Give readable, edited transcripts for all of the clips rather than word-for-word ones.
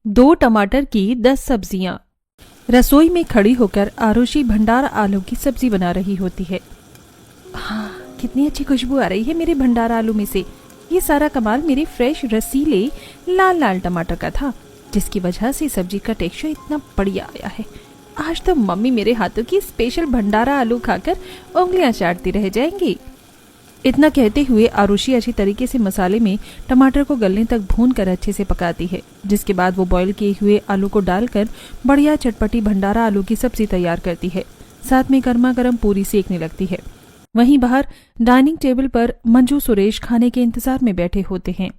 2 टमाटर की 10 सब्जियां। रसोई में खड़ी होकर आरुषि भंडारा आलू की सब्जी बना रही होती है। हाँ, कितनी अच्छी खुशबू आ रही है मेरे भंडारा आलू में से। ये सारा कमाल मेरे फ्रेश रसीले लाल लाल टमाटर का था, जिसकी वजह से सब्जी का टेक्सचर इतना बढ़िया आया है। आज तो मम्मी मेरे हाथों की स्पेशल भंडारा आलू खाकर उंगलियां चाटती रह जाएंगी। इतना कहते हुए आरुषि अच्छी तरीके से मसाले में टमाटर को गलने तक भून कर अच्छे से पकाती है, जिसके बाद वो बॉईल किए हुए आलू को डालकर बढ़िया चटपटी भंडारा आलू की सब्जी तैयार करती है। साथ में गर्मा गर्म पूरी सेकने लगती है। वहीं बाहर डाइनिंग टेबल पर मंजू सुरेश खाने के इंतजार में बैठे होते हैं।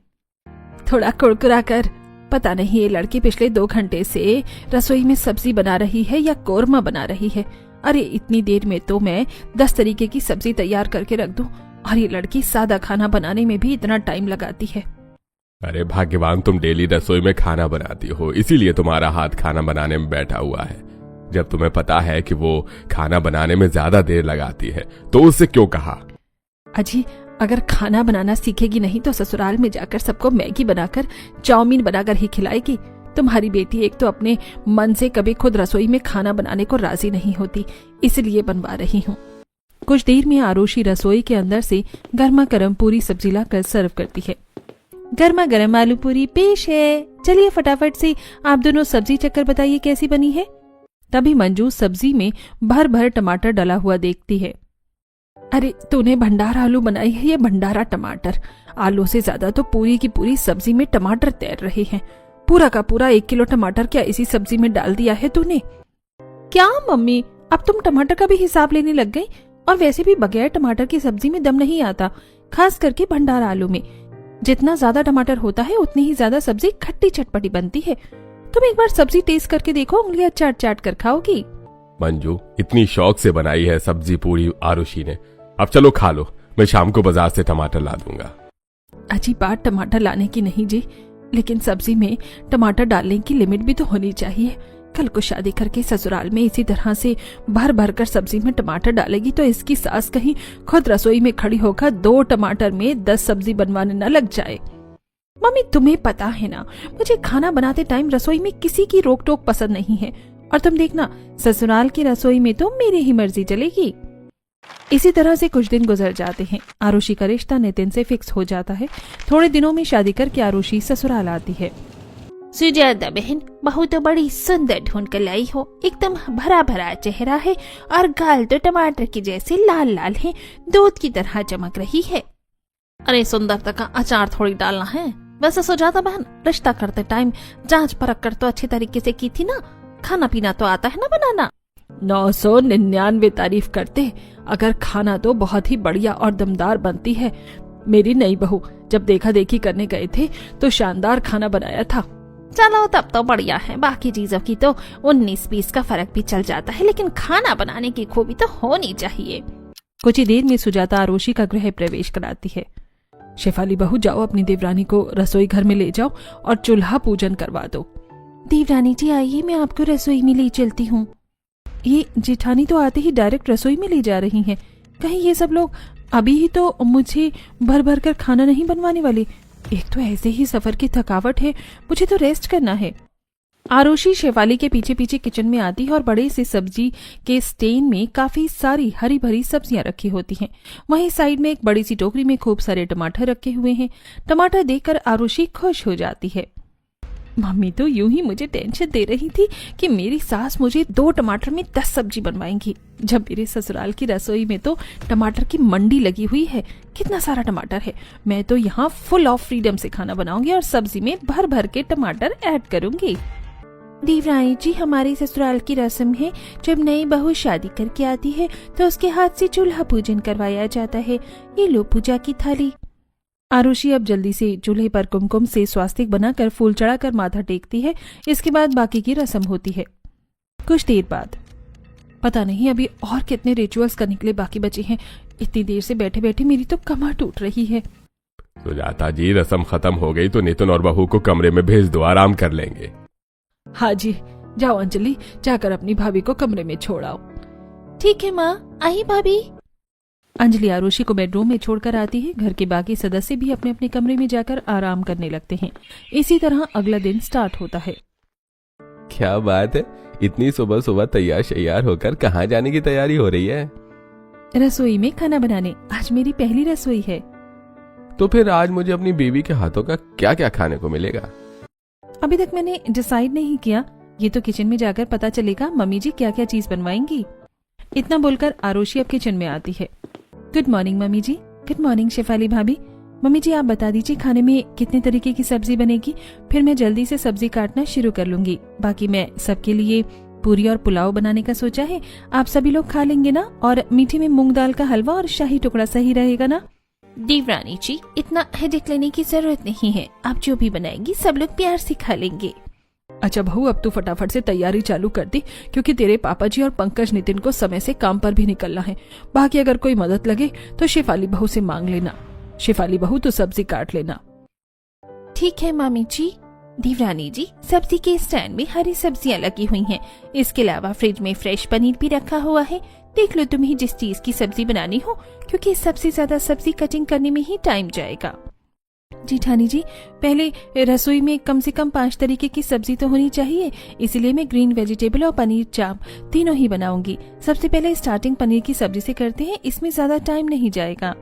थोड़ा कुरकुरा कर, पता नहीं ये लड़की पिछले 2 घंटे से रसोई में सब्जी बना रही है या कोरमा बना रही है। अरे इतनी देर में तो मैं 10 तरीके की सब्जी तैयार करके रख दूं, और ये लड़की सादा खाना बनाने में भी इतना टाइम लगाती है। अरे भाग्यवान, तुम डेली रसोई में खाना बनाती हो, इसीलिए तुम्हारा हाथ खाना बनाने में बैठा हुआ है। जब तुम्हें पता है कि वो खाना बनाने में ज्यादा देर लगाती है तो उससे क्यों कहा? अजी, अगर खाना बनाना सीखेगी नहीं तो ससुराल में जाकर सबको मैगी बनाकर चाउमीन बनाकर ही खिलाएगी। तुम्हारी बेटी एक तो अपने मन से कभी खुद रसोई में खाना बनाने को राजी नहीं होती, इसलिए बनवा रही हूँ। कुछ देर में आरुषि रसोई के अंदर से गर्मा गर्म पूरी सब्जी लाकर सर्व करती है। गर्मा गर्म आलू पूरी पेश है, चलिए फटाफट से आप दोनों सब्जी चक्कर बताइए कैसी बनी है। तभी मंजू सब्जी में भर भर टमाटर डला हुआ देखती है। अरे तूने भंडारा आलू बनाई है या भंडारा टमाटर? आलू से ज्यादा तो पूरी की पूरी सब्जी में टमाटर तैर रहे हैं। पूरा का पूरा 1 किलो टमाटर क्या इसी सब्जी में डाल दिया है तूने? क्या मम्मी, अब तुम टमाटर का भी हिसाब लेने लग गई? और वैसे भी बगैर टमाटर की सब्जी में दम नहीं आता, खास करके भंडारा आलू में। जितना ज्यादा टमाटर होता है उतनी ही ज्यादा सब्जी खट्टी चटपटी बनती है। तुम एक बार सब्जी टेस्ट करके देखो, उंगलियां चाट चाट कर खाओगी। मंजू, इतनी शौक से बनाई है सब्जी पूरी आरुषि ने, अब चलो खा लो, मैं शाम को बाजार से टमाटर ला दूंगा। अच्छी बात टमाटर लाने की नहीं जी, लेकिन सब्जी में टमाटर डालने की लिमिट भी तो होनी चाहिए। कल को शादी करके ससुराल में इसी तरह से भर भर कर सब्जी में टमाटर डालेगी तो इसकी सास कहीं खुद रसोई में खड़ी होकर 2 टमाटर में 10 सब्जी बनवाने न लग जाए। मम्मी, तुम्हें पता है ना, मुझे खाना बनाते टाइम रसोई में किसी की रोक टोक पसंद नहीं है। और तुम देखना, ससुराल की रसोई में तो मेरी ही मर्जी चलेगी। इसी तरह से कुछ दिन गुजर जाते हैं। आरुषि का रिश्ता नितिन से फिक्स हो जाता है। थोड़े दिनों में शादी करके आरुषि ससुराल आती है। सुजाता बहन, बहू तो बड़ी सुंदर ढूंढ कर लाई हो। एकदम भरा भरा चेहरा है और गाल तो टमाटर की जैसे लाल लाल है, दूध की तरह चमक रही है। अरे सुंदरता का अचार थोड़ी डालना है। वैसे सुजाता बहन, रिश्ता करते टाइम जांच परख कर तो अच्छी तरीके से की थी ना। खाना पीना तो आता है ना बनाना। 999 तारीफ करते, अगर खाना तो बहुत ही बढ़िया और दमदार बनती है। मेरी नई बहू जब देखा देखी करने गए थे तो शानदार खाना बनाया था। चलो तब तो बढ़िया है, बाकी चीजों की तो 19-20 का फर्क भी चल जाता है, लेकिन खाना बनाने की खूबी तो होनी चाहिए। कुछ ही देर में सुजाता आरुषि का गृह प्रवेश कराती है। शेफाली बहू, जाओ अपनी देवरानी को रसोई घर में ले जाओ और चूल्हा पूजन करवा दो। देवरानी जी आइए, मैं आपको रसोई में ले चलती हूँ। ये जेठानी तो आते ही डायरेक्ट रसोई में ले जा रही हैं। कहीं ये सब लोग अभी ही तो मुझे भर भर कर खाना नहीं बनवाने वाले। एक तो ऐसे ही सफर की थकावट है, मुझे तो रेस्ट करना है। आरुषि शेफाली के पीछे पीछे किचन में आती है और बड़े से सब्जी के स्टैंड में काफी सारी हरी भरी सब्जियां रखी होती हैं। वहीं साइड में एक बड़ी सी टोकरी में खूब सारे टमाटर रखे हुए हैं। टमाटर देखकर आरुषि खुश हो जाती है। मम्मी तो यूं ही मुझे टेंशन दे रही थी कि मेरी सास मुझे 2 टमाटर में 10 सब्जी बनवाएंगी, जब मेरे ससुराल की रसोई में तो टमाटर की मंडी लगी हुई है। कितना सारा टमाटर है। मैं तो यहाँ फुल ऑफ फ्रीडम से खाना बनाऊंगी और सब्जी में भर भर के टमाटर ऐड करूंगी। देवरानी जी, हमारे ससुराल की रस्म है, जब नई बहू शादी करके आती है तो उसके हाथ से चूल्हा पूजन करवाया जाता है। ये लो पूजा की थाली। आरुषि अब जल्दी से चूल्हे पर कुमकुम से स्वास्तिक बनाकर फूल चढ़ाकर माथा टेकती है। इसके बाद बाकी की रस्म होती है। कुछ देर बाद, पता नहीं अभी और कितने रिचुअल्स करने के लिए बाकी बचे हैं। इतनी देर से बैठे बैठे मेरी तो कमर टूट रही है। सुजाता जी, रस्म खत्म हो गई तो नितिन और बहू को कमरे में भेज दो, आराम कर लेंगे। हाँ जी, जाओ अंजलि, जाकर अपनी भाभी को कमरे में छोड़ आओ। ठीक है माँ, आई भाभी। अंजलि आरुषि को बेडरूम में छोड़कर आती है। घर के बाकी सदस्य भी अपने अपने कमरे में जाकर आराम करने लगते हैं। इसी तरह अगला दिन स्टार्ट होता है। क्या बात है, इतनी सुबह सुबह तैयार शैयार होकर कहाँ जाने की तैयारी हो रही है? रसोई में खाना बनाने। आज मेरी पहली रसोई है। तो फिर आज मुझे अपनी बीवी के हाथों का क्या क्या खाने को मिलेगा? अभी तक मैंने डिसाइड नहीं किया, ये तो किचन में जाकर पता चलेगा मम्मी जी क्या क्या चीज बनवाएंगी। इतना बोलकर आरुषि अब किचन में आती है। गुड मॉर्निंग मम्मी जी। गुड मॉर्निंग शेफाली भाभी। मम्मी जी आप बता दीजिए खाने में कितने तरीके की सब्जी बनेगी, फिर मैं जल्दी से सब्जी काटना शुरू कर लूंगी। बाकी मैं सबके लिए पूरी और पुलाव बनाने का सोचा है, आप सभी लोग खा लेंगे ना? और मीठे में मूंग दाल का हलवा और शाही टुकड़ा सही रहेगा ना? देवरानी जी, इतना हेडेक लेने की जरूरत नहीं है, आप जो भी बनाएंगी सब लोग प्यार से खा लेंगे। अच्छा बहू, अब तू फटाफट से तैयारी चालू कर दी, क्योंकि तेरे पापा जी और पंकज नितिन को समय से काम पर भी निकलना है। बाकी अगर कोई मदद लगे तो शेफाली बहू से मांग लेना। शेफाली बहू तो सब्जी काट लेना। ठीक है मामी जी। देवरानी जी, सब्जी के स्टैंड में हरी सब्जियां लगी हुई हैं। इसके अलावा फ्रिज में फ्रेश पनीर भी रखा हुआ है। देख लो तुम्हें जिस चीज की सब्जी बनानी हो, क्योंकि सबसे ज्यादा सब्जी कटिंग करने में ही टाइम जाएगा। जेठानी जी, पहले रसोई में कम से कम 5 तरीके की सब्जी तो होनी चाहिए, इसलिए मैं ग्रीन वेजिटेबल और पनीर चाप तीनों ही बनाऊंगी। सबसे पहले स्टार्टिंग पनीर की सब्जी से करते हैं, इसमें ज्यादा टाइम नहीं जाएगा।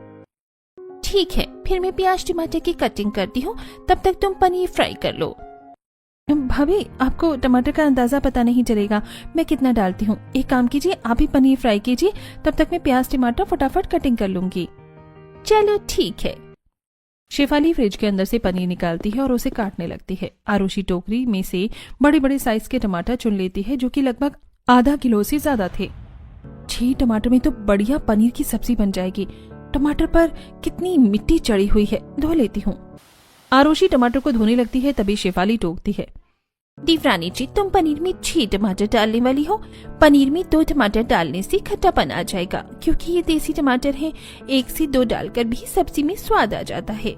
ठीक है, फिर मैं प्याज टमाटर की कटिंग करती हूँ, तब तक तुम पनीर फ्राई कर लो। भाभी, आपको टमाटर का अंदाजा पता नहीं चलेगा मैं कितना डालती हूँ। एक काम कीजिए, आप ही पनीर फ्राई कीजिए, तब तक मैं प्याज टमाटर फटाफट कटिंग कर लूंगी। चलो ठीक है। शेफाली फ्रिज के अंदर से पनीर निकालती है और उसे काटने लगती है। आरुषि टोकरी में से बड़े बड़े साइज के टमाटर चुन लेती है, जो कि लगभग आधा किलो से ज्यादा थे। 6 टमाटर में तो बढ़िया पनीर की सब्जी बन जाएगी। टमाटर पर कितनी मिट्टी चढ़ी हुई है, धो लेती हूँ। आरुषि टमाटर को धोने लगती है, तभी शेफाली टोकती है। देवरानी जी, तुम पनीर में 6 टमाटर डालने वाली हो। पनीर में 2 टमाटर डालने से खट्टापन आ जाएगा, क्योंकि ये देसी टमाटर हैं। 1 से 2 डालकर भी सब्जी में स्वाद आ जाता है।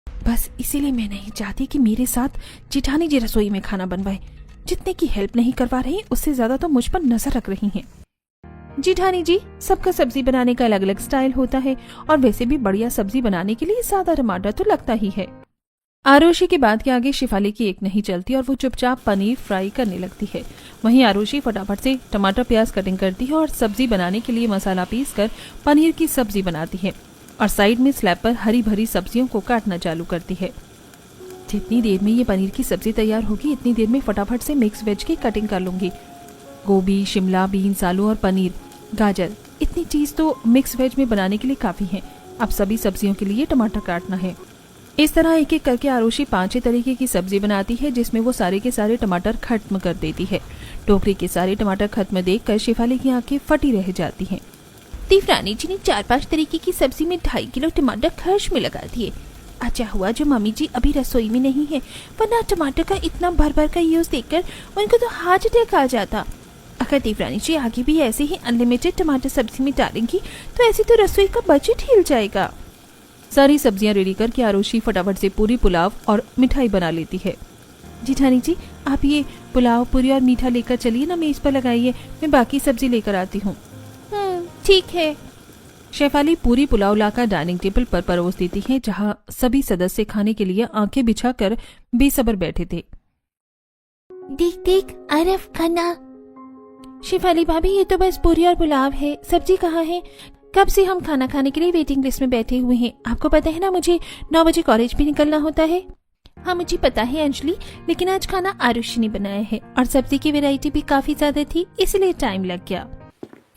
बस इसीलिए मैं नहीं चाहती कि मेरे साथ जेठानी जी रसोई में खाना बनवाए। जितने की हेल्प नहीं करवा रही, उससे ज्यादा तो मुझ पर नजर रख रही हैं। जेठानी जी, सबका सब्जी बनाने का अलग अलग स्टाइल होता है, और वैसे भी बढ़िया सब्जी बनाने के लिए ज्यादा टमाटर तो लगता ही है। आरुषि की बात के आगे शेफाली की एक नहीं चलती और वो चुपचाप पनीर फ्राई करने लगती है। वहीं आरुषि फटाफट से टमाटर प्याज कटिंग करती है और सब्जी बनाने के लिए मसाला पीसकर पनीर की सब्जी बनाती है, और साइड में स्लैब पर हरी भरी सब्जियों को काटना चालू करती है। जितनी देर में ये पनीर की सब्जी तैयार होगी, इतनी देर में फटाफट से मिक्स वेज की कटिंग कर लूंगी। गोभी, शिमला, बीन्स, आलू और पनीर, गाजर, इतनी चीज तो मिक्स वेज में बनाने के लिए काफी है। अब सभी सब्जियों के लिए टमाटर काटना है। इस तरह एक एक करके आरुषि 5 तरीके की सब्जी बनाती है, जिसमें वो सारे के सारे टमाटर खत्म कर देती है। टोकरी के सारे टमाटर खत्म देखकर शेफाली की आंखें फटी रह जाती हैं। देवरानी जी ने 4-5 तरीके की सब्जी में 2.5 किलो टमाटर खर्च में लगा दिए। अच्छा हुआ जो मम्मी जी अभी रसोई में नहीं है, वरना टमाटर का इतना भर भर का यूज देखकर उनको तो हार्ट अटैक आ जाता। अगर देवरानी जी आगे भी ऐसे ही अनलिमिटेड टमाटर सब्जी में डालेंगी, तो ऐसे तो रसोई का बजट हिल जाएगा। सारी सब्जियां रेडी करके आरुषि फटाफट से पूरी, पुलाव और मिठाई बना लेती है। जेठानी जी, आप ये पुलाव, पूरी और मीठा लेकर चलिए ना, मेज पर लगाइए, मैं बाकी सब्जी लेकर आती हूँ। ठीक है। शेफाली पूरी पुलाव लाकर डाइनिंग टेबल पर परोस देती है, जहाँ सभी सदस्य खाने के लिए आंखें बिछाकर बेसब्र बैठे थे। देख देख आरफ खाना। शेफाली भाभी, ये तो बस पूरी और पुलाव है, सब्जी कहाँ है? कब से हम खाना खाने के लिए वेटिंग लिस्ट में बैठे हुए हैं। आपको पता है ना, मुझे 9 बजे कॉलेज भी निकलना होता है। हाँ मुझे पता है अंजलि, लेकिन आज खाना आरुषि ने बनाया है और सब्जी की वैरायटी भी काफी ज्यादा थी, इसलिए टाइम लग गया।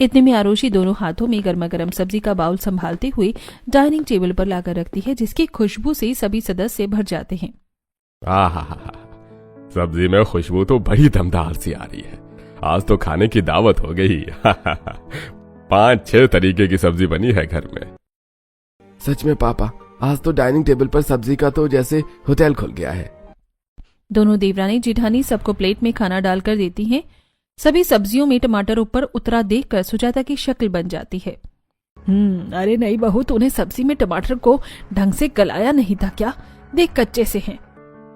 इतने में आरुषि दोनों हाथों में गर्मा गर्म सब्जी का बाउल संभालते हुए डाइनिंग टेबल पर लाकर रखती है, जिसकी खुशबू से सभी सदस्य भर जाते हैं। सब्जी में खुशबू तो बड़ी दमदार सी आ रही है। आज तो खाने की दावत हो गई। 5-6 तरीके की सब्जी बनी है घर में। सच में पापा, आज तो डाइनिंग टेबल पर सब्जी का तो जैसे होटल खुल गया है। दोनों देवरानी जेठानी सबको प्लेट में खाना डालकर देती हैं। सभी सब्जियों में टमाटर ऊपर उतरा देखकर सुजाता की शक्ल बन जाती है। अरे नहीं बहू, तूने सब्जी में टमाटर को ढंग से गलाया नहीं था क्या? देख कच्चे से हैं।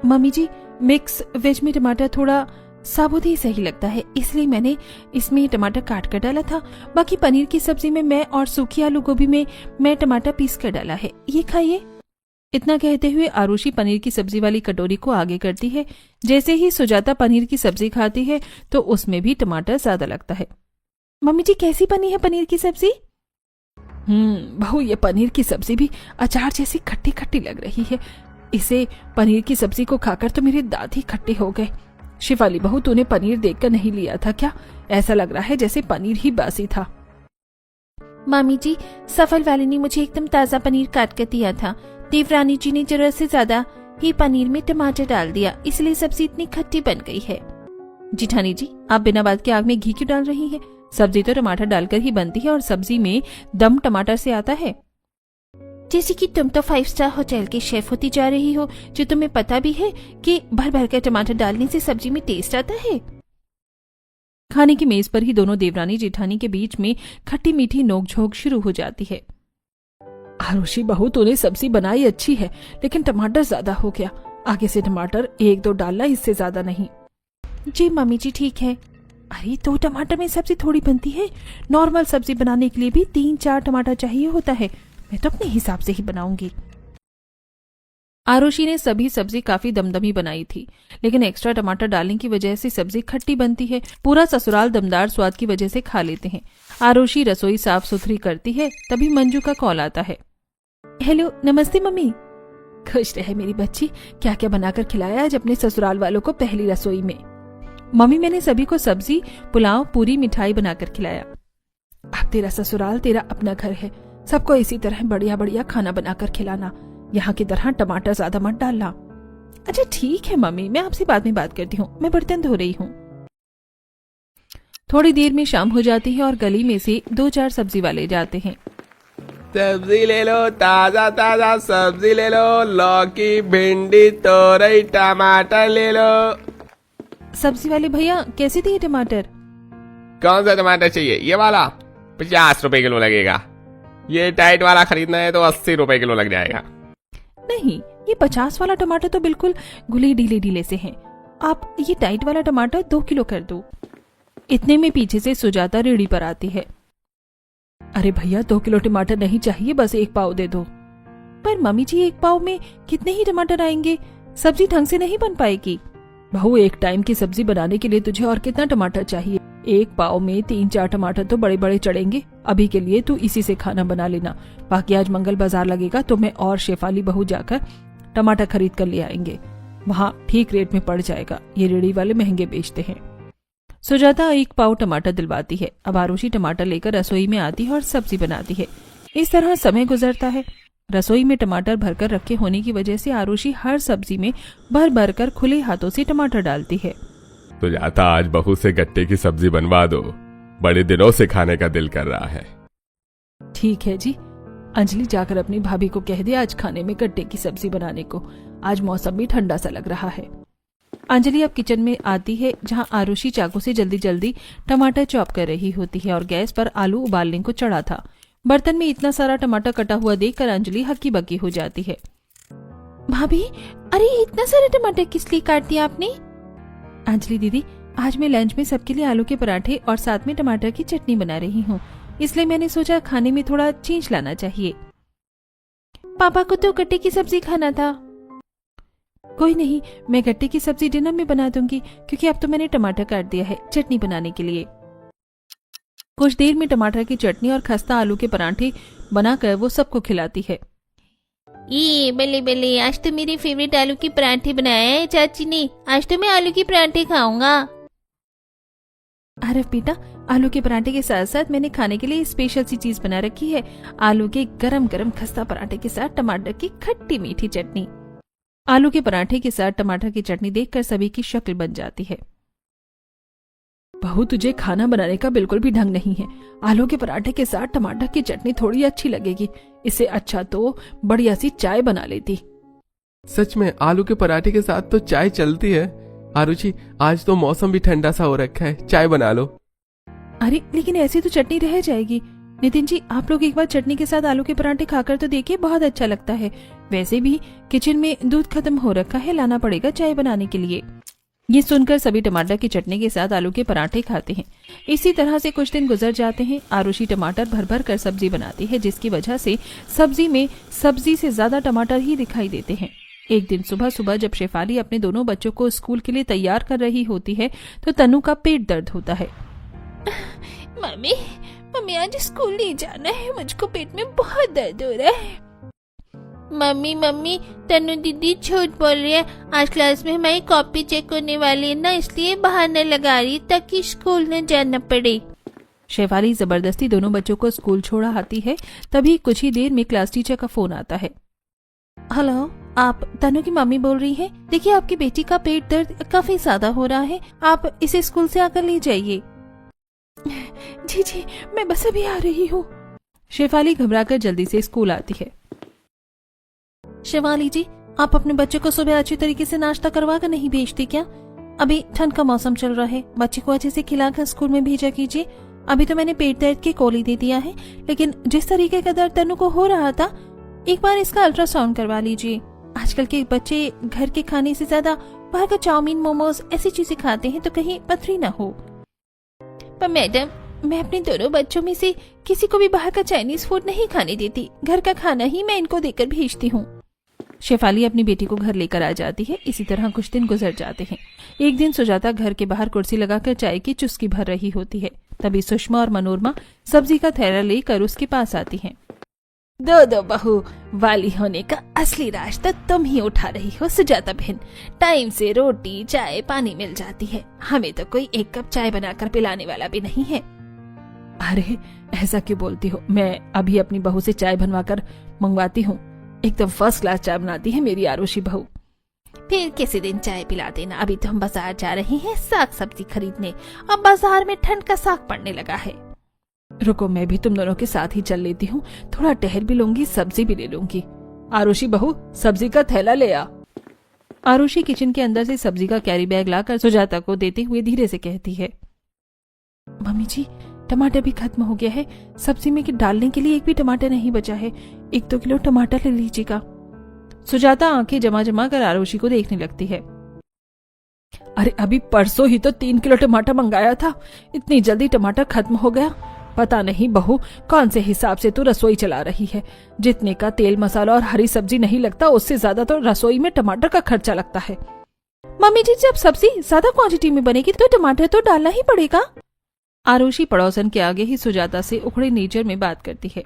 मम्मी जी, मिक्स वेज में टमाटर थोड़ा साबुत ही सही लगता है, इसलिए मैंने इसमें टमाटर काट कर डाला था। बाकी पनीर की सब्जी में मैं और सूखी आलू गोभी में मैं टमाटर पीस कर डाला है, ये खाइए। इतना कहते हुए आरुषि पनीर की सब्जी वाली कटोरी को आगे करती है। जैसे ही सुजाता पनीर की सब्जी खाती है तो उसमें भी टमाटर ज्यादा लगता है। मम्मी जी कैसी बनी है पनीर की सब्जी? बहू, ये पनीर की सब्जी भी अचार जैसी खट्टी खट्टी लग रही है। इसे पनीर की सब्जी को खाकर तो मेरे दांत ही खट्टे हो गए। शिफाली बहू, तूने पनीर देखकर नहीं लिया था क्या? ऐसा लग रहा है जैसे पनीर ही बासी था। मामी जी, सफल वाले ने मुझे एकदम ताजा पनीर काट कर दिया था। देवरानी जी ने जरूरत से ज्यादा ही पनीर में टमाटर डाल दिया, इसलिए सब्जी इतनी खट्टी बन गई है। जिठानी जी, आप बिना बात के आग में घी क्यों डाल रही हैं? सब्जी तो टमाटर डालकर ही बनती है और सब्जी में दम टमाटर से आता है। जैसे कि तुम तो 5 स्टार होटल के शेफ होती जा रही हो, जो तुम्हें पता भी है कि भर भर कर टमाटर डालने से सब्जी में टेस्ट आता है। खाने की मेज पर ही दोनों देवरानी जेठानी के बीच में खट्टी मीठी नोकझोंक शुरू हो जाती है। आरुषि बहू, तूने सब्जी बनाई अच्छी है, लेकिन टमाटर ज्यादा हो गया। आगे से टमाटर 1-2 डालना, इससे ज्यादा नहीं। जी मम्मी जी, ठीक है। अरे 2 टमाटर में सब्जी थोड़ी बनती है। नॉर्मल सब्जी बनाने के लिए भी 3-4 टमाटर चाहिए होता है। मैं तो अपने हिसाब से ही बनाऊंगी। आरुषि ने सभी सब्जी काफी दमदमी बनाई थी, लेकिन एक्स्ट्रा टमाटर डालने की वजह से सब्जी खट्टी बनती है। पूरा ससुराल दमदार स्वाद की वजह से खा लेते हैं। आरुषि रसोई साफ सुथरी करती है, तभी मंजू का कॉल आता है। हेलो, नमस्ते मम्मी। खुश रहे मेरी बच्ची, क्या क्या बनाकर खिलाया आज अपने ससुराल वालों को पहली रसोई में? मम्मी, मैंने सभी को सब्जी, पुलाव, पूरी, मिठाई बनाकर खिलाया। अब तेरा ससुराल तेरा अपना घर है, सबको इसी तरह बढ़िया बढ़िया खाना बनाकर खिलाना। यहाँ की तरह टमाटर ज्यादा मत डालना। अच्छा ठीक है मम्मी, मैं आपसे बाद में बात करती हूँ, मैं बर्तन धो रही हूँ। थोड़ी देर में शाम हो जाती है और गली में से 2-4 सब्जी वाले जाते हैं। सब्जी ले लो, ताजा ताजा सब्जी ले लो, लौकी, भिंडी, तोरई, टमाटर ले लो। सब्जी वाले भैया, कैसे दिए टमाटर? कौन सा टमाटर चाहिए? ये वाला 50 रुपए किलो लगेगा। ये टाइट वाला खरीदना है तो 80 रुपए किलो लग जाएगा। नहीं, ये 50 वाला टमाटर तो बिल्कुल गुले ढीले ढीले से हैं। आप ये टाइट वाला टमाटर 2 किलो कर दो। इतने में पीछे से सुजाता रेडी पर आती है। अरे भैया, 2 किलो टमाटर नहीं चाहिए, बस 1 पाव दे दो। पर मम्मी जी, 1 पाव में कितने ही टमाटर आएंगे? सब्जी ढंग से नहीं बन पाएगी। बहू, एक टाइम की सब्जी बनाने के लिए तुझे और कितना टमाटर चाहिए? 1 पाव में 3-4 टमाटर तो बड़े बड़े चढ़ेंगे। अभी के लिए तू इसी से खाना बना लेना। बाकी आज मंगल बाजार लगेगा तो मैं और शेफाली बहू जाकर टमाटर खरीद कर ले आएंगे। वहाँ ठीक रेट में पड़ जाएगा, ये रेडी वाले महंगे बेचते हैं। सुजाता 1 पाव टमाटर दिलवाती है। अब आरुषि टमाटर लेकर रसोई में आती है और सब्जी बनाती है। इस तरह समय गुजरता है। रसोई में टमाटर भरकर रखे होने की वजह से आरुषि हर सब्जी में भर भर कर खुले हाथों से टमाटर डालती है। तो जाता, आज बहू से गट्टे की सब्जी बनवा दो, बड़े दिनों से खाने का दिल कर रहा है। ठीक है जी। अंजलि, जाकर अपनी भाभी को कह दे आज खाने में गट्टे की सब्जी बनाने को। आज मौसम भी ठंडा सा लग रहा है। अंजलि अब किचन में आती है, जहां आरुषि चाकू से जल्दी जल्दी टमाटर चॉप कर रही होती है और गैस पर आलू उबालने को चढ़ा था। बर्तन में इतना सारा टमाटर कटा हुआ देखकर अंजलि हक्की बक्की हो जाती है। भाभी, अरे इतना सारा टमाटर किस लिए काट दिया आपने? अंजलि दीदी, आज मैं लंच में सबके लिए आलू के पराठे और साथ में टमाटर की चटनी बना रही हूँ, इसलिए मैंने सोचा खाने में थोड़ा चेंज लाना चाहिए। पापा को तो गट्टे की सब्जी खाना था। कोई नहीं, मैं गट्टे की सब्जी डिनर में बना दूंगी, क्योंकि अब तो मैंने टमाटर काट दिया है चटनी बनाने के लिए। कुछ देर में टमाटर की चटनी और खस्ता आलू के पराठे बनाकर वो सबको खिलाती है। ये बल्ले बल्ले, आज तो मेरे फेवरेट आलू के पराठे बनाए हैं चाची ने। आज तो मैं आलू के पराठे खाऊंगा। अरे बेटा, आलू के पराठे के साथ साथ मैंने खाने के लिए स्पेशल सी चीज बना रखी है। आलू के गरम गरम खस्ता पराठे के साथ टमाटर की खट्टी मीठी चटनी। आलू के पराठे के साथ टमाटर की चटनी देखकर सभी की शक्ल बन जाती है। बहू, तुझे खाना बनाने का बिल्कुल भी ढंग नहीं है। आलू के पराठे के साथ टमाटर की चटनी थोड़ी अच्छी लगेगी, इससे अच्छा तो बढ़िया सी चाय बना लेती। सच में आलू के पराठे के साथ तो चाय चलती है। आरुषि, आज तो मौसम भी ठंडा सा हो रखा है, चाय बना लो। अरे लेकिन ऐसे तो चटनी रह जाएगी। नितिन जी, आप लोग एक बार चटनी के साथ आलू के पराठे खाकर तो देखिए, बहुत अच्छा लगता है। वैसे भी किचन में दूध खत्म हो रखा है, लाना पड़ेगा चाय बनाने के लिए। ये सुनकर सभी टमाटर की चटनी के साथ आलू के पराठे खाते हैं। इसी तरह से कुछ दिन गुजर जाते हैं। आरुषि टमाटर भर भर कर सब्जी बनाती है, जिसकी वजह से सब्जी में सब्जी से ज्यादा टमाटर ही दिखाई देते हैं। एक दिन सुबह सुबह जब शेफाली अपने दोनों बच्चों को स्कूल के लिए तैयार कर रही होती है तो तनु का पेट दर्द होता है। मम्मी मम्मी आज स्कूल नहीं जाना है, मुझको पेट में बहुत दर्द हो रहा है। मम्मी मम्मी तनु दीदी झूठ बोल रही है, आज क्लास में हमारी कॉपी चेक होने वाली है ना, इसलिए बहाना लगा रही ताकि स्कूल न जाना पड़े। शेफाली जबरदस्ती दोनों बच्चों को स्कूल छोड़ा आती है। तभी कुछ ही देर में क्लास टीचर का फोन आता है। हेलो, आप तनु की मम्मी बोल रही हैं? देखिए आपकी बेटी का पेट दर्द काफी ज्यादा हो रहा है, आप इसे स्कूल से आकर ले जाइए। जी जी मैं बस अभी आ रही हूँ। शेफाली घबराकर जल्दी से स्कूल आती है। शेफाली जी, आप अपने बच्चे को सुबह अच्छी तरीके से नाश्ता करवा कर नहीं भेजती क्या? अभी ठंड का मौसम चल रहा है, बच्चे को अच्छे से खिलाकर स्कूल में भेजा कीजिए। अभी तो मैंने पेट दर्द की गोली दे दिया है, लेकिन जिस तरीके का दर्द तनु को हो रहा था, एक बार इसका अल्ट्रासाउंड करवा लीजिए। आजकल के बच्चे घर के खाने से ज्यादा बाहर का चाउमीन, मोमोज ऐसी चीजें खाते हैं, तो कहीं पथरी ना हो। पर मैडम, मैं अपने दोनों बच्चों में से किसी को भी बाहर का चाइनीज फूड नहीं खाने देती, घर का खाना ही मैं इनको देकर भेजती हूँ। शेफाली अपनी बेटी को घर लेकर आ जाती है। इसी तरह कुछ दिन गुजर जाते हैं। एक दिन सुजाता घर के बाहर कुर्सी लगाकर चाय की चुस्की भर रही होती है। तभी सुषमा और मनोरमा सब्जी का थैला लेकर उसके पास आती हैं। दो बहू वाली होने का असली राज तो तुम ही उठा रही हो सुजाता बहन। टाइम से रोटी चाय पानी मिल जाती है, हमें तो कोई एक कप चाय बनाकर पिलाने वाला भी नहीं है। अरे ऐसा क्यों बोलती हो? मैं अभी अपनी बहू से चाय बनवाकर मंगवाती हूँ। एकदम फर्स्ट क्लास चाय बनाती है मेरी आरुषि बहू। फिर किसी दिन चाय पिला देना। अभी तो हम बाजार जा रहे हैं साग सब्जी खरीदने। अब बाजार में ठंड का साग पड़ने लगा है। रुको, मैं भी तुम दोनों के साथ ही चल लेती हूँ। थोड़ा टहल भी लूंगी, सब्जी भी ले लूंगी। आरुषि बहू, सब्जी का थैला ले आ। आरुषि किचन के अंदर से सब्जी का कैरी बैग लाकर सुजाता को देते हुए धीरे से कहती है। मम्मी जी, टमाटर भी खत्म हो गया है, सब्जी में डालने के लिए एक भी टमाटर नहीं बचा है। 1-2 किलो टमाटर ले लीजिएगा। सुजाता आंखें जमा जमा कर आरुषि को देखने लगती है। अरे अभी परसों ही तो 3 किलो टमाटर मंगाया था, इतनी जल्दी टमाटर खत्म हो गया? पता नहीं बहू, कौन से हिसाब से तू रसोई चला रही है। जितने का तेल मसाला और हरी सब्जी नहीं लगता, उससे ज्यादा तो रसोई में टमाटर का खर्चा लगता है। मम्मी जी, जब सब्जी ज्यादा क्वांटिटी में बनेगी तो टमाटर तो डालना ही पड़ेगा। आरुषि पड़ोसन के आगे ही सुजाता से उखड़े नेचर में बात करती है।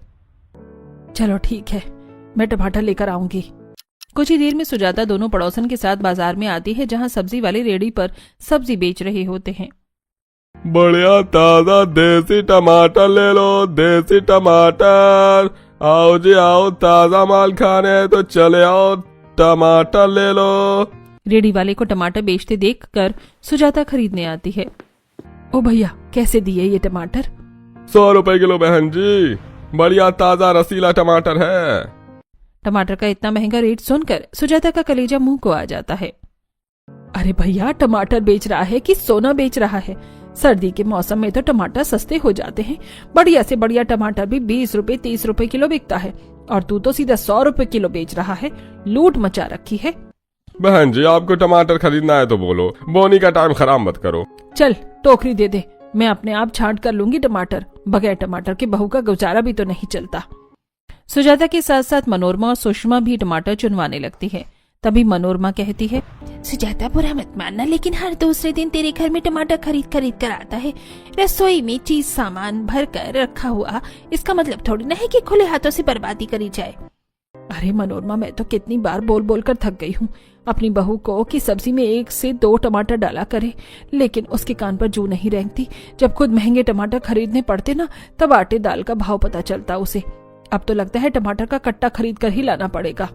चलो ठीक है, मैं टमाटर लेकर आऊंगी। कुछ ही देर में सुजाता दोनों पड़ोसन के साथ बाजार में आती है, जहां सब्जी वाले रेडी पर सब्जी बेच रहे होते हैं। बढ़िया ताजा देसी टमाटर ले लो, देसी टमाटर। आओ जी आओ, ताजा माल खाने है तो चले आओ, टमाटर ले लो। रेडी वाले को टमाटर बेचते देखकर सुजाता खरीदने आती है। ओ भैया, कैसे दिए ये टमाटर? 100 रुपए किलो बहन जी, बढ़िया ताजा रसीला टमाटर है। टमाटर का इतना महंगा रेट सुनकर सुजाता का कलेजा मुंह को आ जाता है। अरे भैया, टमाटर बेच रहा है कि सोना बेच रहा है? सर्दी के मौसम में तो टमाटर सस्ते हो जाते हैं। बढ़िया से बढ़िया टमाटर भी 20 रुपए 30 रुपए किलो बिकता है, और तू तो सीधा 100 रुपए किलो बेच रहा है। लूट मचा रखी है। बहन जी, आपको टमाटर खरीदना है तो बोलो, बोनी का टाइम खराब मत करो। चल टोकरी दे दे, मैं अपने आप छांट कर लूंगी टमाटर। बगैर टमाटर के बहू का गुजारा भी तो नहीं चलता। सुजाता के साथ साथ मनोरमा और सुषमा भी टमाटर चुनवाने लगती है। तभी मनोरमा कहती है, सुजाता बुरा मत मानना, लेकिन हर दूसरे दिन तेरे घर में टमाटर खरीद कर आता है। रसोई में चीज सामान भर कर रखा हुआ, इसका मतलब थोड़ी ना है कि खुले हाथों से बर्बादी करी जाए। अरे मनोरमा, मैं तो कितनी बार बोल बोल कर थक गई हूँ अपनी बहू को कि सब्जी में 1 से 2 टमाटर डाला करे, लेकिन उसके कान पर जू नहीं रेंगती। जब खुद महंगे टमाटर खरीदने पड़ते ना, तब आटे दाल का भाव पता चलता उसे। अब तो लगता है टमाटर का कट्टा खरीद कर ही लाना पड़ेगा।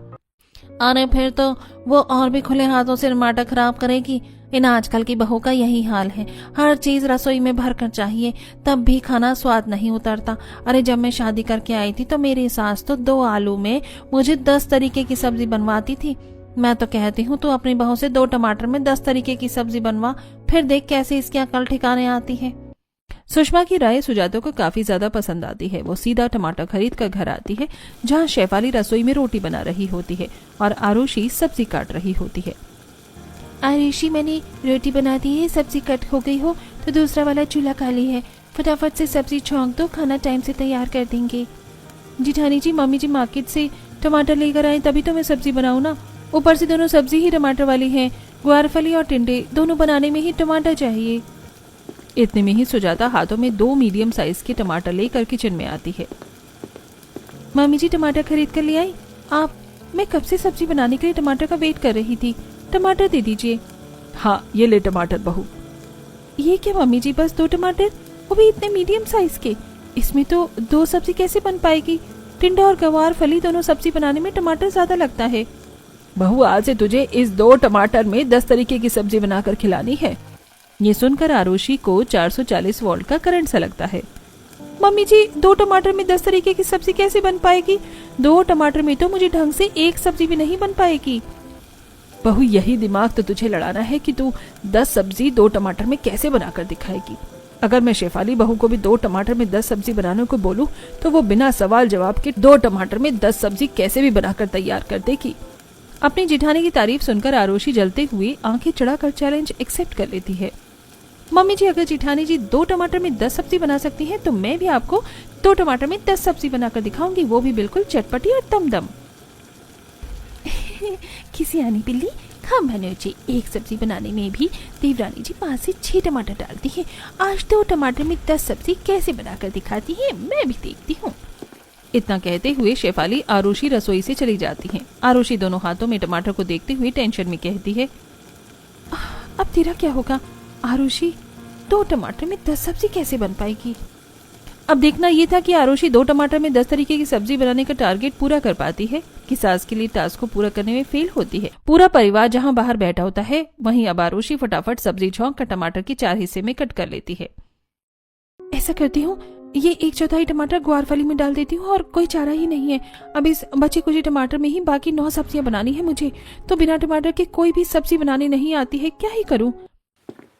अरे फिर तो वो और भी खुले हाथों से टमाटर खराब करेगी। इन आजकल की बहू का यही हाल है, हर चीज रसोई में भर कर चाहिए, तब भी खाना स्वाद नहीं उतरता। अरे जब मैं शादी करके आई थी तो मेरी सास तो 2 आलू में मुझे 10 तरीके की सब्जी बनवाती थी। मैं तो कहती हूँ तू अपनी बहू से 2 टमाटर में 10 तरीके की सब्जी बनवा, फिर देख कैसे इसकी अकल ठिकाने आती है। सुषमा की राय सुजाता को काफी ज्यादा पसंद आती है। वो सीधा टमाटर खरीद कर घर आती है, जहाँ शेफाली रसोई में रोटी बना रही होती है और आरुषि सब्जी काट रही होती है। आरुषि मैंने रोटी बना दी है, सब्जी कट हो गई हो तो दूसरा वाला चूल्हा खाली है, फटाफट से सब्जी छौंक दो, खाना टाइम से तैयार कर देंगे। जिठानी जी, मम्मी जी मार्केट से टमाटर लेकर आए तभी तो मैं सब्जी बनाऊं ना। ऊपर से दोनों सब्जी ही टमाटर वाली हैं, ग्वारफली और टिंडे दोनों बनाने में ही टमाटर चाहिए। इतने में ही सुजाता हाथों में 2 मीडियम साइज के टमाटर लेकर किचन में आती है। मम्मी जी टमाटर खरीद कर ले आई आप? मैं कब से सब्जी बनाने के लिए टमाटर का वेट कर रही थी, टमाटर दे दीजिए। हाँ ये ले टमाटर बहू। ये क्या मम्मी जी, बस 2 टमाटर, वो भी इतने मीडियम साइज के? इसमें तो 2 सब्जी कैसे बन पाएगी? टिंडा और गवार फली दोनों सब्जी बनाने में टमाटर ज्यादा लगता है। बहू आज से तुझे इस 2 टमाटर में 10 तरीके की सब्जी बनाकर खिलानी है। ये सुनकर आरुषि को 440 वोल्ट का करंट सा लगता है। मम्मी जी 2 टमाटर में 10 तरीके की सब्जी कैसे बन पाएगी? 2 टमाटर में तो मुझे ढंग से 1 सब्जी भी नहीं बन पाएगी। बहू यही दिमाग तो तुझे लड़ाना है कि तू 10 सब्जी 2 टमाटर में कैसे बनाकर दिखाएगी। अगर मैं शेफाली बहू को भी 2 टमाटर में 10 सब्जी बनाने को बोलूं तो वो बिना सवाल जवाब के 2 टमाटर में 10 सब्जी कैसे भी बनाकर तैयार कर देगी। अपनी जिठानी की तारीफ सुनकर आरुषि जलते हुए आंखें चढ़ाकर चैलेंज एक्सेप्ट कर लेती है। मम्मी जी अगर जिठानी जी 2 टमाटर में 10 सब्जी बना सकती हैं तो मैं भी आपको 2 टमाटर में 10 सब्जी बनाकर दिखाऊंगी, वो भी बिल्कुल चटपटी और दमदम। किसी आनी बिल्ली खाम भनोचे, 1 सब्जी बनाने में भी देवरानी जी 5 से 6 टमाटर डालती है। आज 2 टमाटर में 10 सब्जी कैसे बनाकर दिखाती है, मैं भी देखती हूँ। इतना कहते हुए शेफाली आरुषि रसोई से चली जाती हैं। आरुषि दोनों हाथों में टमाटर को देखते हुए टेंशन में कहती है, अब तेरा क्या होगा आरुषि? 2 टमाटर में 10 सब्जी कैसे बन पाएगी? अब देखना ये था कि आरुषि 2 टमाटर में 10 तरीके की सब्जी बनाने का टारगेट पूरा कर पाती है कि सास के लिए टास्क को पूरा करने में फेल होती है। पूरा परिवार जहां बाहर बैठा होता है वहीं अब आरुषि फटाफट सब्जी छौंक कर टमाटर की 4 हिस्से में कट कर लेती है। ऐसा करती हूँ, ये 1/4 टमाटर ग्वारफली में डाल देती हूँ और कोई चारा ही नहीं है। अब इस बचे कुछ टमाटर में ही बाकी 9 सब्जियां बनानी है मुझे, तो बिना टमाटर के कोई भी सब्जी बनाने नहीं आती है, क्या ही करूँ।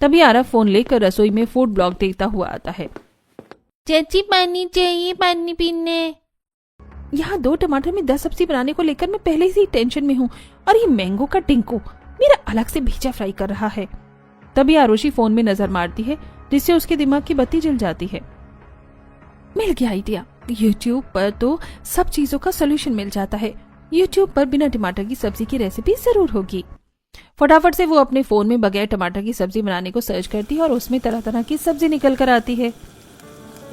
तभी आरव फोन लेकर रसोई में फूड ब्लॉग देखता हुआ आता है। चाची पानी चाहिए, पानी पीने। यहाँ 2 टमाटर में 10 सब्जी बनाने को लेकर मैं पहले से ही टेंशन में हूँ और ये मैंगो का टिंको मेरा अलग से भीजा फ्राई कर रहा है। तभी आरुषि फोन में नजर मारती है जिससे उसके दिमाग की बत्ती जल जाती है। मिल गया आइडिया, यूट्यूब पर तो सब चीजों का सोल्यूशन मिल जाता है। यूट्यूब पर बिना टमाटर की सब्जी की रेसिपी जरूर होगी। फटाफट से वो अपने फोन में बगैर टमाटर की सब्जी बनाने को सर्च करती है और उसमें तरह तरह की सब्जी निकल कर आती है।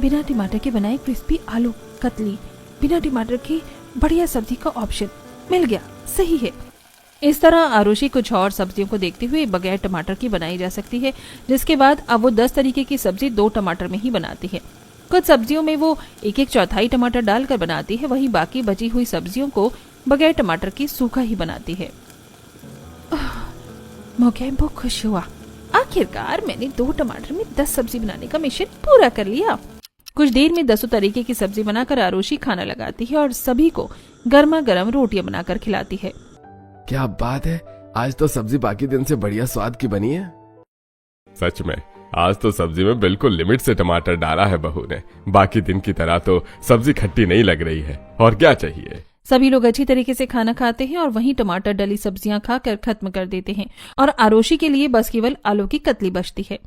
बिना टमाटर के बनाए क्रिस्पी आलू कतली, बिना टमाटर के बढ़िया सब्जी का ऑप्शन मिल गया, सही है। इस तरह आरुषि कुछ और सब्जियों को देखते हुए बगैर टमाटर की बनाई जा सकती है, जिसके बाद अब वो 10 तरीके की सब्जी 2 टमाटर में ही बनाती है। कुछ सब्जियों में वो 1/4 टमाटर डालकर बनाती है, वहीं बाकी बची हुई सब्जियों को बगैर टमाटर की सूखा ही बनाती है। मुझे बहुत खुश हुआ, आखिरकार मैंने 2 टमाटर में 10 सब्जी बनाने का मिशन पूरा कर लिया। कुछ देर में 10 तरीके की सब्जी बनाकर आरुषि खाना लगाती है और सभी को गर्मा गर्म रोटियां बनाकर खिलाती है। क्या बात है, आज तो सब्जी बाकी दिन से बढ़िया स्वाद की बनी है। सच में आज तो सब्जी में बिल्कुल लिमिट से टमाटर डाला है बहू ने। बाकी दिन की तरह तो सब्जी खट्टी नहीं लग रही है, और क्या चाहिए। सभी लोग अच्छी तरीके से खाना खाते हैं और वहीं टमाटर डली सब्जियां खाकर खत्म कर देते हैं और आरुषि के लिए बस केवल आलू की कतली बचती है।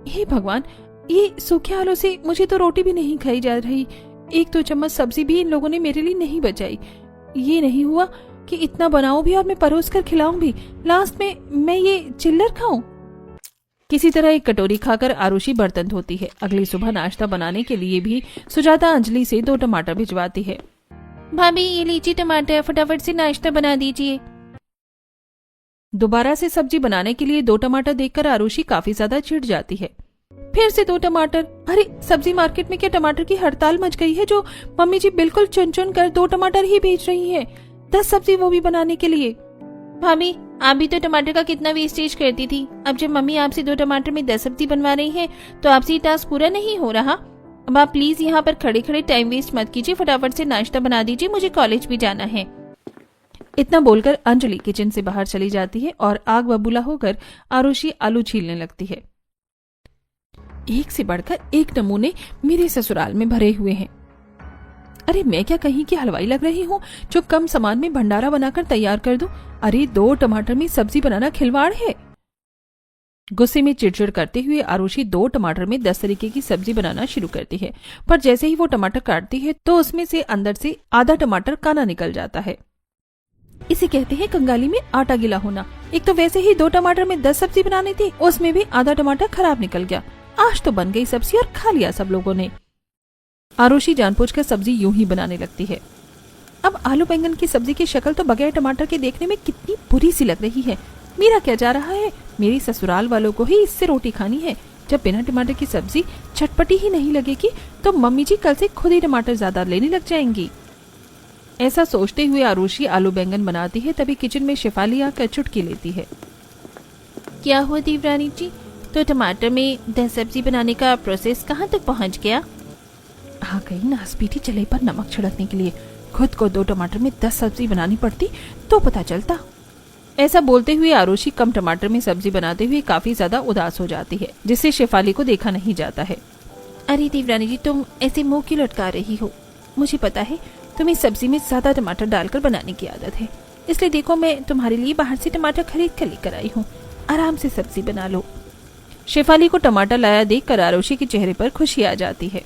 हे भगवान, ये सूखे आलू से मुझे तो रोटी भी नहीं खाई जा रही। 1-2 चम्मच सब्जी भी इन लोगों ने मेरे लिए नहीं बचाई। ये नहीं हुआ कि इतना बनाऊं भी और मैं परोस कर खिलाऊं भी, लास्ट में मैं ये चिल्लर खाऊं। किसी तरह एक कटोरी खाकर आरुषि बर्तन धोती है। अगली सुबह नाश्ता बनाने के लिए भी सुजाता अंजलि से 2 टमाटर भिजवाती है। भाभी ये लीजिए टमाटर, फटाफट से नाश्ता बना दीजिए। दोबारा से सब्जी बनाने के लिए 2 टमाटर देखकर आरुषि काफी ज्यादा चिढ़ जाती है। फिर से 2 टमाटर, अरे सब्जी मार्केट में क्या टमाटर की हड़ताल मच गई है जो मम्मी जी बिल्कुल चुन चुन कर 2 टमाटर ही बेच रही हैं, 10 सब्जी वो भी बनाने के लिए। भाभी आप भी तो टमाटर का कितना वेस्टेज करती थी, अब जब मम्मी आपसे 2 टमाटर में 10 सब्जी बनवा रही है तो आपसे ये टास्क पूरा नहीं हो रहा। अब आप प्लीज यहाँ पर खड़े खड़े टाइम वेस्ट मत कीजिए, फटाफट से नाश्ता बना दीजिए, मुझे कॉलेज भी जाना है। इतना बोलकर अंजलि किचन से बाहर चली जाती है और आग बबूला होकर आरुषि आलू छीलने लगती है। एक से बढ़कर एक नमूने मेरे ससुराल में भरे हुए हैं। अरे मैं क्या कहीं की हलवाई लग रही हूँ जो कम सामान में भंडारा बनाकर तैयार कर दूं? अरे 2 टमाटर में सब्जी बनाना खिलवाड़ है। गुस्से में चिड़चिड़ करते हुए आरुषि 2 टमाटर में 10 तरीके की सब्जी बनाना शुरू करती है, पर जैसे ही वो टमाटर काटती है तो उसमें से अंदर से आधा टमाटर काना निकल जाता है। इसे कहते हैं कंगाली में आटा गिला होना। एक तो वैसे ही 2 टमाटर में 10 सब्जी बनानी थी, उसमें भी आधा टमाटर खराब निकल गया। आज तो बन गई सब्जी और खा लिया सब लोगों ने। आरुषि जानबूझकर सब्जी यूं ही बनाने लगती है। अब आलू बैंगन की सब्जी की शक्ल तो बगैर टमाटर के देखने में कितनी बुरी सी लग रही है। मेरा क्या जा रहा है, मेरी ससुराल वालों को ही इससे रोटी खानी है। जब बिना टमाटर की सब्जी चटपटी ही नहीं लगेगी तो मम्मी जी कल से खुद ही टमाटर ज्यादा लेने लग जाएंगी। ऐसा सोचते हुए आरुषि आलू बैंगन बनाती है, तभी किचन में शेफाली आकर चुटकी लेती है। क्या हुआ देवरानी जी, तो टमाटर में 10 सब्जी बनाने का प्रोसेस कहाँ तक पहुँच गया? आ गई नासपीठी चले पर नमक छिड़कने के लिए। खुद को 2 टमाटर में 10 सब्जी बनानी पड़ती तो पता चलता। ऐसा बोलते हुए आरुषि कम टमाटर में सब्जी बनाते हुए काफी ज्यादा उदास हो जाती है, जिससे शेफाली को देखा नहीं जाता है। अरे देवरानी जी, तुम ऐसे मुंह क्यों लटका रही हो? मुझे पता है तुम्हें सब्जी में ज्यादा टमाटर डालकर बनाने की आदत है, इसलिए देखो मैं तुम्हारे लिए बाहर से टमाटर खरीद कर लेकर आई हूँ। आराम से सब्जी बना लो। शेफाली को टमाटर लाया देखकर आरुषि के चेहरे पर खुशी आ जाती है।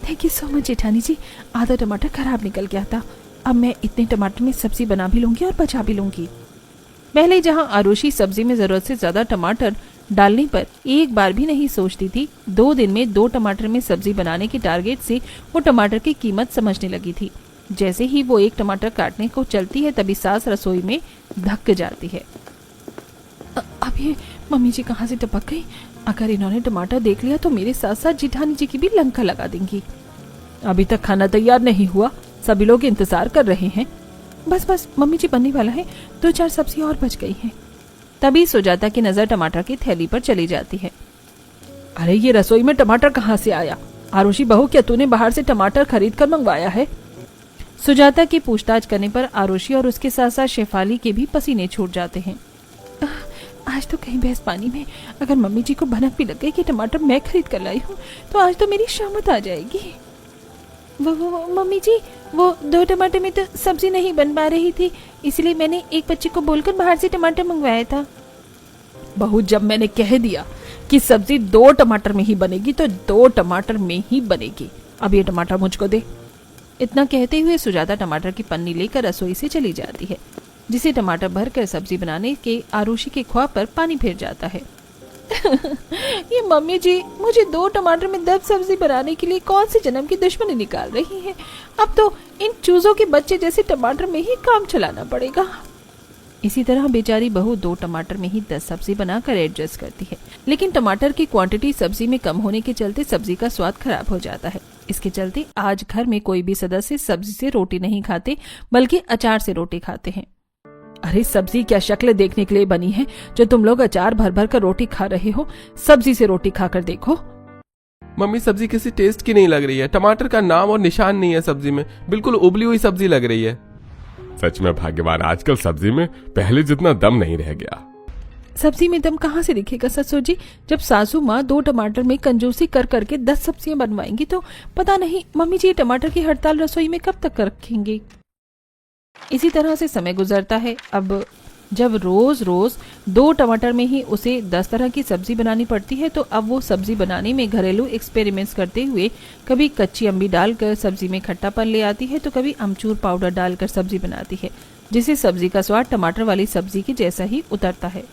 थैंक यू सो मच जेठानी जी, आधा टमाटर खराब निकल गया था। अब मैं इतने टमाटर में सब्जी बना भी लूंगी और बचा भी लूंगी। पहले जहां आरुषि सब्जी में जरूरत से ज्यादा टमाटर डालने पर एक बार भी नहीं सोचती थी, 2 दिन में 2 टमाटर में सब्जी बनाने के टारगेट से वो टमाटर की कीमत समझने लगी थी। जैसे ही वो 1 टमाटर काटने को चलती है तभी सास रसोई में धक्क जाती है। अब ये मम्मी जी कहाँ से टपक गई? अगर इन्होंने टमाटर देख लिया तो मेरे साथ साथ जेठानी जी की भी लंका लगा देंगी। अभी तक खाना तैयार नहीं हुआ, सभी लोग इंतजार कर रहे हैं। बस बस मम्मी जी बनने वाला है, 2-4 सब्जी और बच गई हैं। तभी सुजाता की नजर टमाटर की थैली पर चली जाती है। अरे ये रसोई में टमाटर कहाँ से आया? आरुषि बहू, क्या तूने बाहर से टमाटर खरीद कर मंगवाया है? सुजाता की पूछताछ करने पर आरुषि और उसके साथ साथ शेफाली के भी पसीने छूट जाते हैं। आज तो कहीं भैंस पानी में। अगर मम्मी जी को भनक भी लग गई कि टमाटर मैं खरीद कर लाई हूँ तो आज तो मेरी शामत आ जाएगी। वो मम्मी जी, वो 2 टमाटर में तो सब्जी नहीं बन पा रही थी, इसलिए मैंने एक बच्चे को बोलकर बाहर से टमाटर मंगवाया था। बहू, जब मैंने कह दिया कि सब्जी 2 टमाटर में ही बनेगी तो 2 टमाटर में ही बनेगी। अब ये टमाटर मुझको दे। इतना कहते हुए सुजाता टमाटर की पन्नी लेकर रसोई से चली जाती है, जिसे टमाटर भरकर सब्जी बनाने के आरुषि के ख्वाब पर पानी फिर जाता है। ये मम्मी जी मुझे 2 टमाटर में 10 सब्जी बनाने के लिए कौन सी जन्म की दुश्मनी निकाल रही है। अब तो इन चूजों के बच्चे जैसे टमाटर में ही काम चलाना पड़ेगा। इसी तरह बेचारी बहू 2 टमाटर में ही 10 सब्जी बनाकर एडजस्ट करती है, लेकिन टमाटर की क्वांटिटी सब्जी में कम होने के चलते सब्जी का स्वाद खराब हो जाता है। इसके चलते आज घर में कोई भी सदस्य सब्जी से रोटी नहीं खाते, बल्कि अचार से रोटी खाते हैं। अरे सब्जी क्या शक्ल देखने के लिए बनी है जो तुम लोग अचार भर भर कर रोटी खा रहे हो? सब्जी से रोटी खाकर देखो। मम्मी, सब्जी किसी टेस्ट की नहीं लग रही है। टमाटर का नाम और निशान नहीं है सब्जी में, बिल्कुल उबली हुई सब्जी लग रही है। सच में भाग्यवान, आजकल सब्जी में पहले जितना दम नहीं रह गया। सब्जी में दम कहाँ से दिखेगा ससुर जी? जब सासू माँ 2 टमाटर में कंजूसी कर करके 10 सब्जियां बनवाएंगी तो पता नहीं मम्मी जी टमाटर की हड़ताल रसोई में कब तक रखेंगी। इसी तरह से समय गुजरता है। अब जब रोज रोज 2 टमाटर में ही उसे 10 तरह की सब्जी बनानी पड़ती है तो अब वो सब्जी बनाने में घरेलू एक्सपेरिमेंट्स करते हुए कभी कच्ची अम्बी डालकर सब्जी में खट्टापन ले आती है तो कभी अमचूर पाउडर डालकर सब्जी बनाती है, जिससे सब्जी का स्वाद टमाटर वाली सब्जी के जैसा ही उतरता है।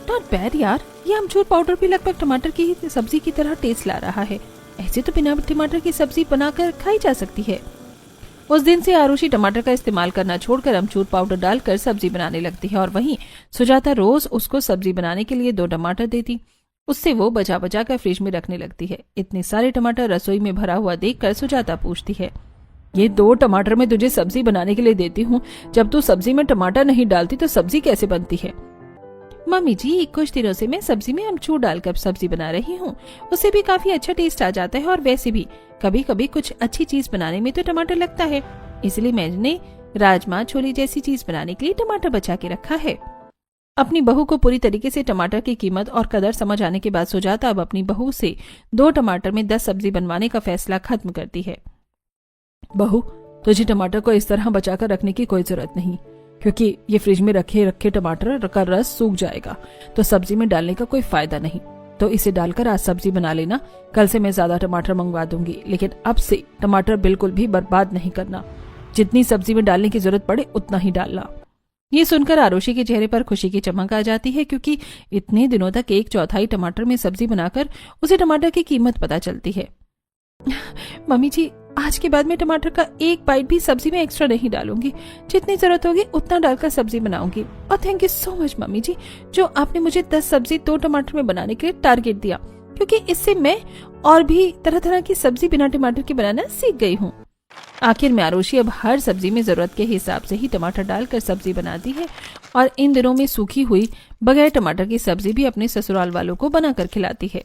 नॉट बैड यार, ये अमचूर पाउडर भी लगभग टमाटर की ही सब्जी की तरह टेस्ट ला रहा है। ऐसे तो बिना टमाटर की सब्जी बनाकर खाई जा सकती है। उस दिन से आरुषि टमाटर का इस्तेमाल करना छोड़कर अमचूर पाउडर डालकर सब्जी बनाने लगती है और वहीं सुजाता रोज उसको सब्जी बनाने के लिए 2 टमाटर देती। उससे वो बचा बचा कर फ्रिज में रखने लगती है। इतने सारे टमाटर रसोई में भरा हुआ देखकर सुजाता पूछती है, ये 2 टमाटर में तुझे सब्जी बनाने के लिए देती हूँ, जब तू सब्जी में टमाटर नहीं डालती तो सब्जी कैसे बनती है? मम्मी जी, कुछ दिनों से मैं सब्जी में अमचूर डालकर सब्जी बना रही हूँ, उससे भी काफी अच्छा टेस्ट आ जाता है। और वैसे भी कभी कभी कुछ अच्छी चीज बनाने में तो टमाटर लगता है, इसलिए मैंने राजमा छोले जैसी चीज बनाने के लिए टमाटर बचा के रखा है। अपनी बहू को पूरी तरीके से टमाटर की कीमत और कदर समझ आने के बाद सुजाता अब अपनी बहू से 2 टमाटर में 10 सब्जी बनवाने का फैसला खत्म करती है। बहू, तुझे टमाटर को इस तरह बचाकर रखने की कोई जरूरत नहीं, क्योंकि ये फ्रिज में रखे रखे टमाटर का रस सूख जाएगा तो सब्जी में डालने का कोई फायदा नहीं। तो इसे डालकर आज सब्जी बना लेना। कल से मैं ज्यादा टमाटर मंगवा दूंगी, लेकिन अब से टमाटर बिल्कुल भी बर्बाद नहीं करना। जितनी सब्जी में डालने की जरूरत पड़े उतना ही डालना। ये सुनकर आरुषि के चेहरे पर खुशी की चमक आ जाती है, क्योंकि इतने दिनों तक 1/4 टमाटर में सब्जी बनाकर उसे टमाटर की कीमत पता चलती है। मम्मी जी, आज के बाद मैं टमाटर का एक बाइट भी सब्जी में एक्स्ट्रा नहीं डालूंगी। जितनी जरूरत होगी उतना डालकर सब्जी बनाऊंगी। और thank you so much mummy ji, जो आपने मुझे 10 सब्जी 2 टमाटर में बनाने के लिए टारगेट दिया, क्योंकि इससे मैं और भी तरह तरह की सब्जी बिना टमाटर के बनाना सीख गई हूँ। आखिर में आरुषि अब हर सब्जी में जरूरत के हिसाब से ही टमाटर डालकर सब्जी बनाती है और इन दिनों में सूखी हुई बगैर टमाटर की सब्जी भी अपने ससुराल वालों को बनाकर खिलाती है।